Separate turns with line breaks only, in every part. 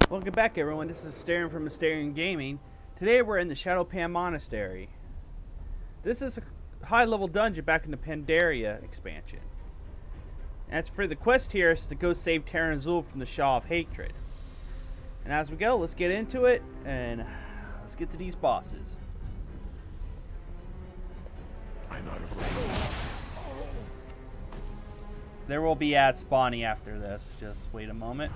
Welcome back, everyone. This is Staring from Mysterian Gaming. Today we're in the Shado Monastery. This is a high-level dungeon back in the Pandaria expansion. And as for the quest here is to go save Terran Azul from the Shaw of Hatred. And as we go, let's get into it, and let's get to these bosses.
I'm not afraid.
There will be ads spawning after this. Just wait a moment.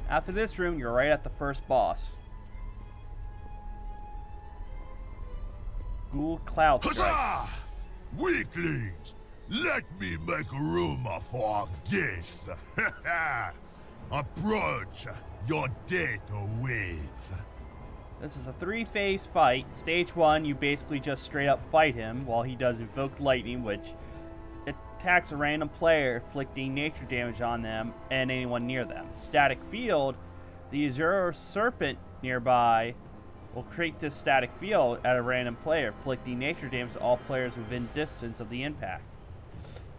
After this room, you're right at the first boss. Ghoul Cloud Strike.
Huzzah! Weaklings! Let me make room for guests. Approach. Your death awaits.
This is a three-phase fight. Stage 1, you basically just straight up fight him while he does Invoked Lightning, which attacks a random player, inflicting nature damage on them and anyone near them. Static Field, the Azure Serpent nearby will create this static field at a random player, inflicting nature damage to all players within distance of the impact.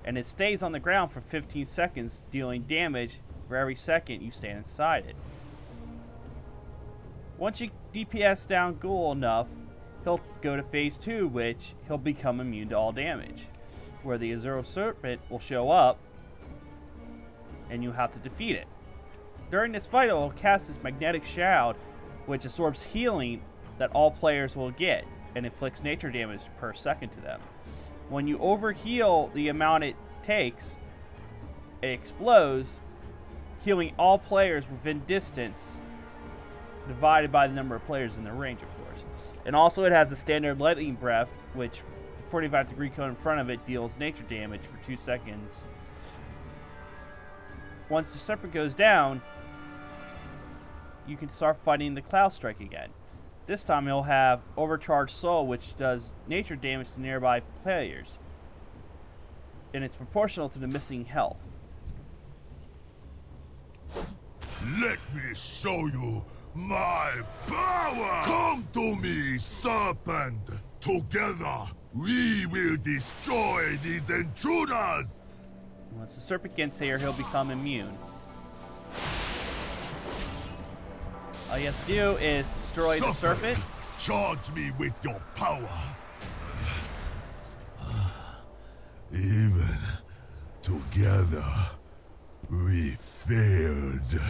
And it stays on the ground for 15 seconds, dealing damage for every second you stand inside it. Once you DPS down Ghoul enough, he'll go to phase 2, which he'll become immune to all damage, where the Azure Serpent will show up and you have to defeat it. During this fight, it will cast this magnetic shroud, which absorbs healing that all players will get and inflicts nature damage per second to them. When you overheal the amount it takes, it explodes, healing all players within distance, divided by the number of players in the range, of course. And also it has a standard lightning breath, which 45-degree cone in front of it deals nature damage for 2 seconds. Once the serpent goes down, you can start fighting the Cloud Strike again. This time he'll have Overcharged Soul, which does nature damage to nearby players. And it's proportional to the missing health.
Let me show you my power! Come to me, serpent! Together, we will destroy these intruders!
Once the serpent gets here, he'll become immune. All you have to do is destroy the serpent.
Charge me with your power. Even together, we failed.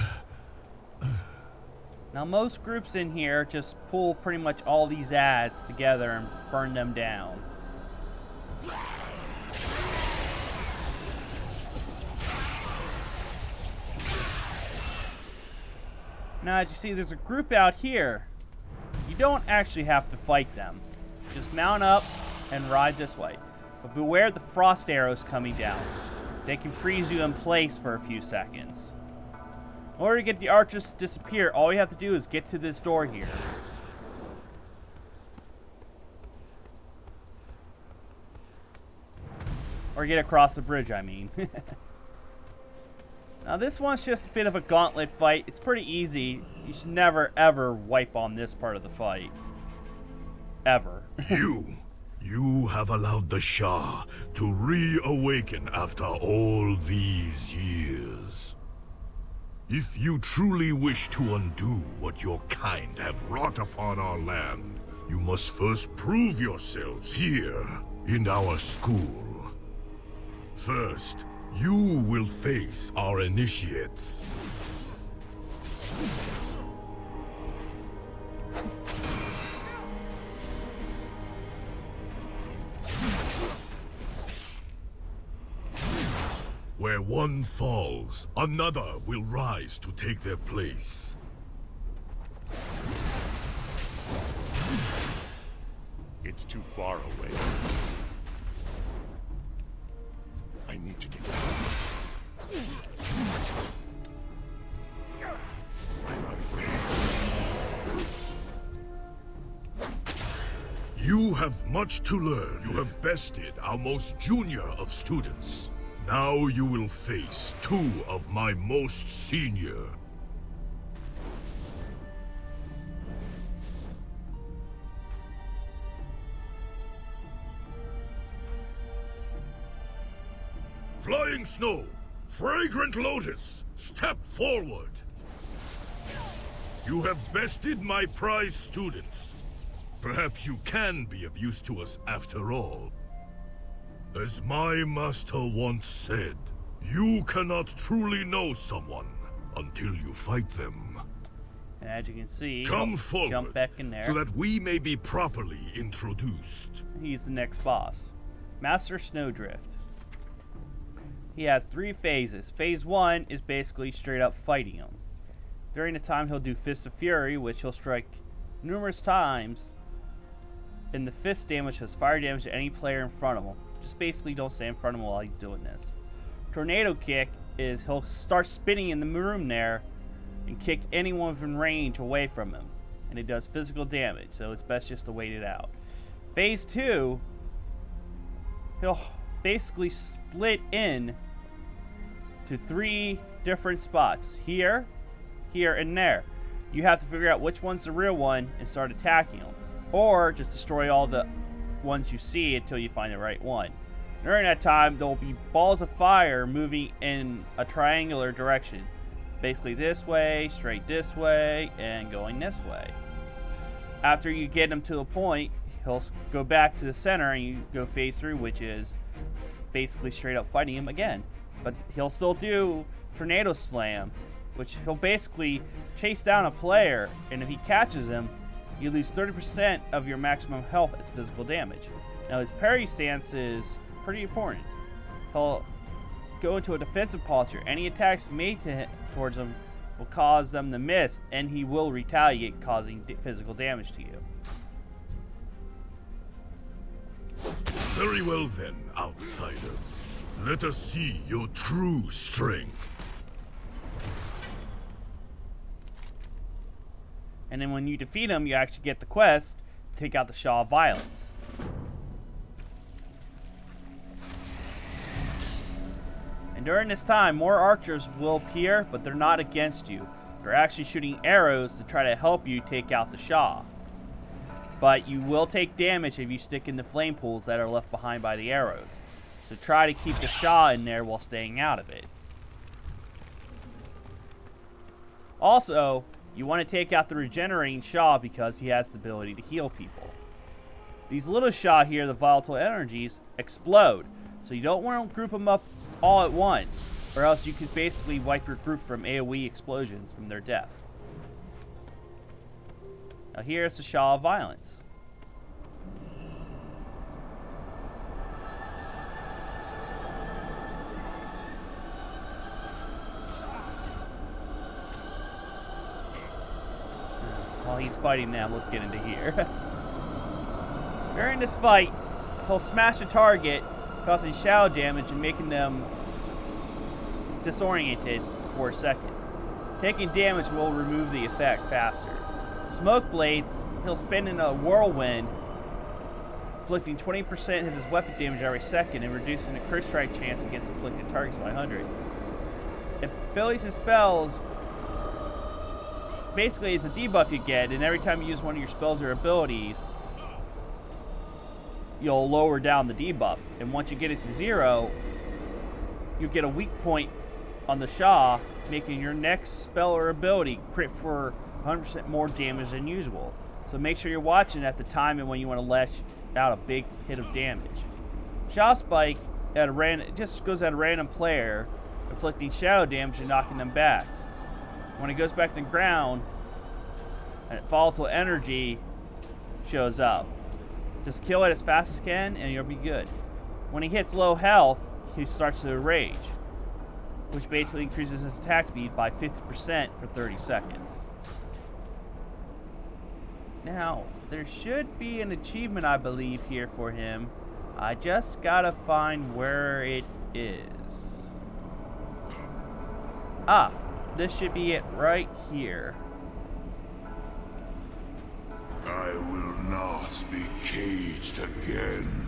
Now, most groups in here just pull pretty much all these ads together and burn them down. Now, as you see, there's a group out here. You don't actually have to fight them. Just mount up and ride this way. But beware the frost arrows coming down. They can freeze you in place for a few seconds. In order to get the archers to disappear, all you have to do is get to this door here. Or get across the bridge, I mean. Now this one's just a bit of a gauntlet fight. It's pretty easy. You should never ever wipe on this part of the fight. Ever.
You have allowed the Shah to reawaken after all these years. If you truly wish to undo what your kind have wrought upon our land, you must first prove yourselves here in our school. First, you will face our initiates. Where one falls, another will rise to take their place.
It's too far away. I need to get back. I'm not afraid.
You have much to learn. You have bested our most junior of students. Now you will face two of my most senior. Flying Snow, Fragrant Lotus, step forward. You have bested my prize students. Perhaps you can be of use to us after all. As my master once said, you cannot truly know someone until you fight them.
And as you can see,
Come forward,
jump back in there.
so that we may be properly introduced.
He's the next boss. Master Snowdrift. He has 3 phases. Phase 1 is basically straight up fighting him. During the time he'll do Fist of Fury, which he'll strike numerous times, and the fist damage does fire damage to any player in front of him. Just basically don't stay in front of him while he's doing this. Tornado Kick is he'll start spinning in the room there and kick anyone within range away from him. And it does physical damage, so it's best just to wait it out. Phase 2, he'll basically split in to 3 different spots. Here, here, and there. You have to figure out which one's the real one and start attacking them. Or just destroy all the ones you see until you find the right one. During that time, there will be balls of fire moving in a triangular direction. Basically this way, straight this way, and going this way. After you get him to the point, he'll go back to the center and you go phase 3, which is basically straight up fighting him again. But he'll still do Tornado Slam, which he'll basically chase down a player, and if he catches him, you lose 30% of your maximum health as physical damage. Now his parry stance is pretty important. He'll go into a defensive posture. Any attacks made towards him will cause them to miss, and he will retaliate, causing physical damage to you.
Very well then, outsiders. Let us see your true strength.
And then when you defeat him, you actually get the quest to take out the Shaw of Violence. And during this time, more archers will appear, but they're not against you. They're actually shooting arrows to try to help you take out the Shaw. But you will take damage if you stick in the flame pools that are left behind by the arrows. So try to keep the Shaw in there while staying out of it. Also, you want to take out the regenerating Shaw because he has the ability to heal people. These little Shaw here, the volatile energies, explode. So you don't want to group them up all at once, or else you could basically wipe your group from AoE explosions from their death. Now here's the Shaw of Violence. While he's fighting them, let's get into here. During this fight, he'll smash a target, causing shadow damage and making them disoriented for 4 seconds. Taking damage will remove the effect faster. Smoke Blades, he'll spin in a whirlwind, inflicting 20% of his weapon damage every second and reducing the crit strike chance against afflicted targets by 100. Abilities and spells, basically it's a debuff you get, and every time you use one of your spells or abilities, you'll lower down the debuff. And once you get it to 0, you get a weak point on the Shaw, making your next spell or ability crit for 100% more damage than usual. So make sure you're watching at the time and when you want to lash out a big hit of damage. Shaw Spike at a it just goes at a random player, inflicting shadow damage and knocking them back. When it goes back to the ground, volatile energy shows up. Just kill it as fast as you can and you'll be good. When he hits low health, he starts to rage, which basically increases his attack speed by 50% for 30 seconds. Now, there should be an achievement, I believe, here for him. I just gotta find where it is. Ah, this should be it right here.
I will not be caged again.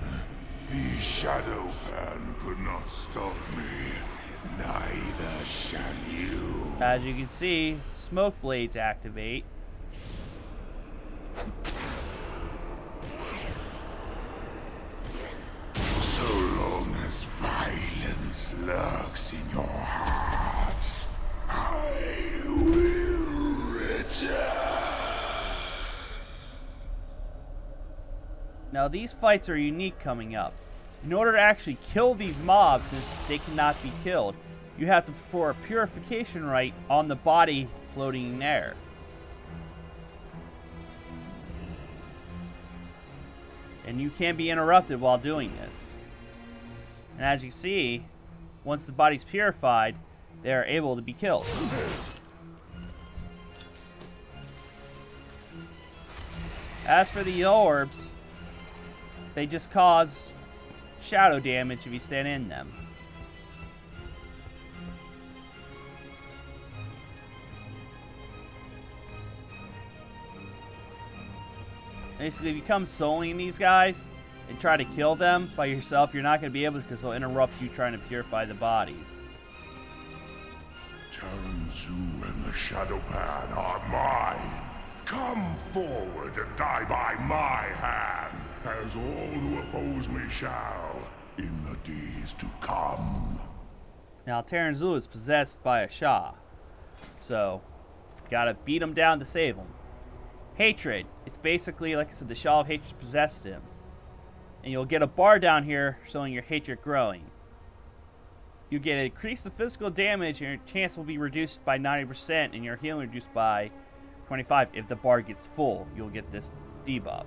The Shadow Pan could not stop me. Neither shall you.
As you can see, smoke blades activate.
So long as violence lurks in your hearts, I will return.
Now these fights are unique coming up. In order to actually kill these mobs, since they cannot be killed, you have to perform a purification rite on the body floating in air. And you can't be interrupted while doing this. And as you see, once the body's purified, they are able to be killed. As for the orbs, they just cause shadow damage if you stand in them. Basically, if you come soloing these guys and try to kill them by yourself, you're not going to be able to because they'll interrupt you trying to purify the bodies.
Taranzu and the Shadow Pan are mine. Come forward and die by my hand, as all who oppose me shall, in the days to come.
Now, Taranzu is possessed by a Shah, so gotta beat him down to save him. Hatred. It's basically, like I said, the Shah of Hatred possessed him. And you'll get a bar down here showing your hatred growing. You get increased the physical damage, and your chance will be reduced by 90%, and your healing reduced by 25. If the bar gets full, you'll get this debuff.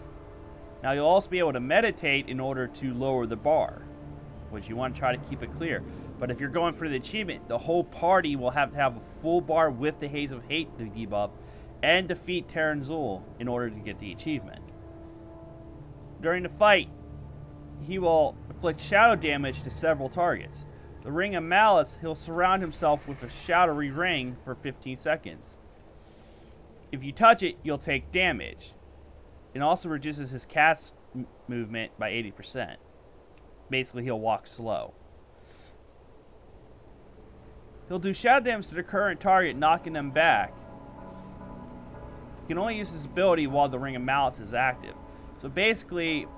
Now, you'll also be able to meditate in order to lower the bar, which you want to try to keep it clear. But if you're going for the achievement, the whole party will have to have a full bar with the Haze of Hate debuff and defeat Taranzul in order to get the achievement. During the fight, he will inflict shadow damage to several targets. The Ring of Malice, he'll surround himself with a shadowy ring for 15 seconds. If you touch it, you'll take damage. It also reduces his cast movement by 80%. Basically, he'll walk slow. He'll do shadow damage to the current target, knocking them back. You can only use this ability while the Ring of Malice is active. So basically,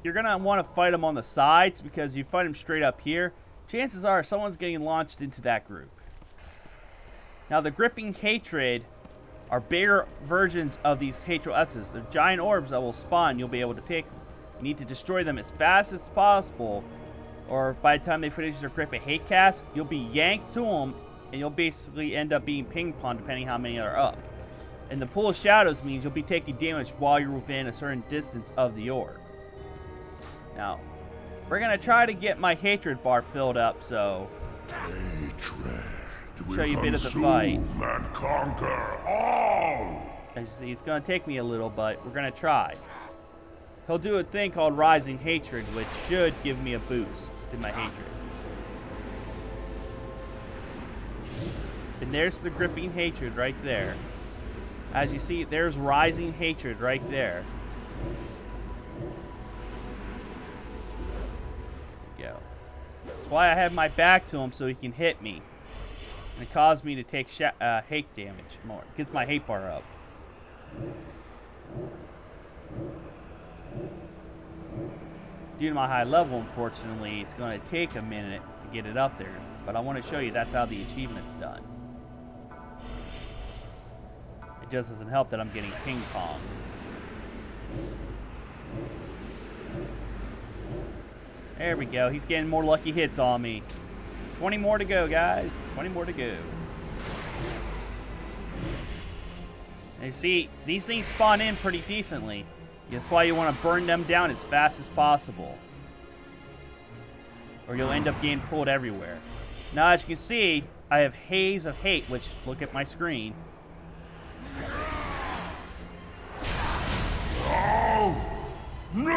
you're going to want to fight him on the sides, because if you fight him straight up here, chances are someone's getting launched into that group. Now, the Gripping Hatred are bigger versions of these Hatred S's. They're giant orbs that will spawn, you'll be able to take them. You need to destroy them as fast as possible, or by the time they finish their Grip of Hate cast, you'll be yanked to them, and you'll basically end up being ping-pong depending how many are up. And the Pool of Shadows means you'll be taking damage while you're within a certain distance of the orb. Now, we're going to try to get my hatred bar filled up, so
Hatred
show you a bit of the
consume
fight.
and conquer all.
As you see, it's going to take me a little, but we're going to try. He'll do a thing called Rising Hatred, which should give me a boost to my hatred. And there's the Gripping Hatred right there. As you see, there's Rising Hatred right there. There we go. That's why I have my back to him, so he can hit me. And it caused me to take hate damage more. It gets my hate bar up. Due to my high level, unfortunately, it's going to take a minute to get it up there. But I want to show you that's how the achievement's done. It just doesn't help that I'm getting ping pong. There we go. He's getting more lucky hits on me. 20 more to go, guys. 20 more to go. And you see, these things spawn in pretty decently. That's why you want to burn them down as fast as possible, or you'll end up getting pulled everywhere. Now, as you can see, I have Haze of Hate, which, look at my screen.
No!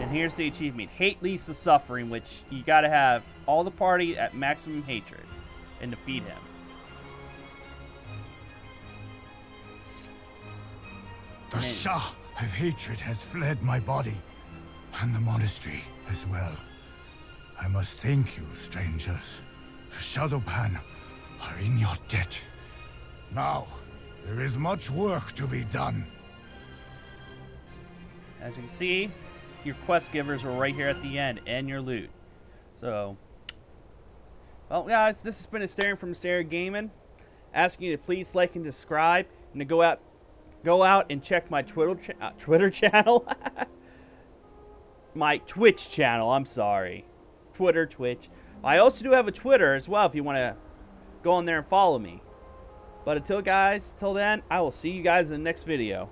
And here's the achievement. Hate leads to suffering, which you gotta have all the party at maximum hatred and defeat him.
The Shah of Hatred has fled my body. And the monastery as well. I must thank you, strangers. The Shadowpan are in your debt. Now, there is much work to be done.
As you can see, your quest givers were right here at the end, and your loot. So, well, guys, this has been a Staring from Stereo Gaming. Asking you to please like and subscribe, and to go out and check my Twitter channel, my Twitch channel. I'm sorry, Twitch. I also do have a Twitter as well if you want to go on there and follow me. But until then, I will see you guys in the next video.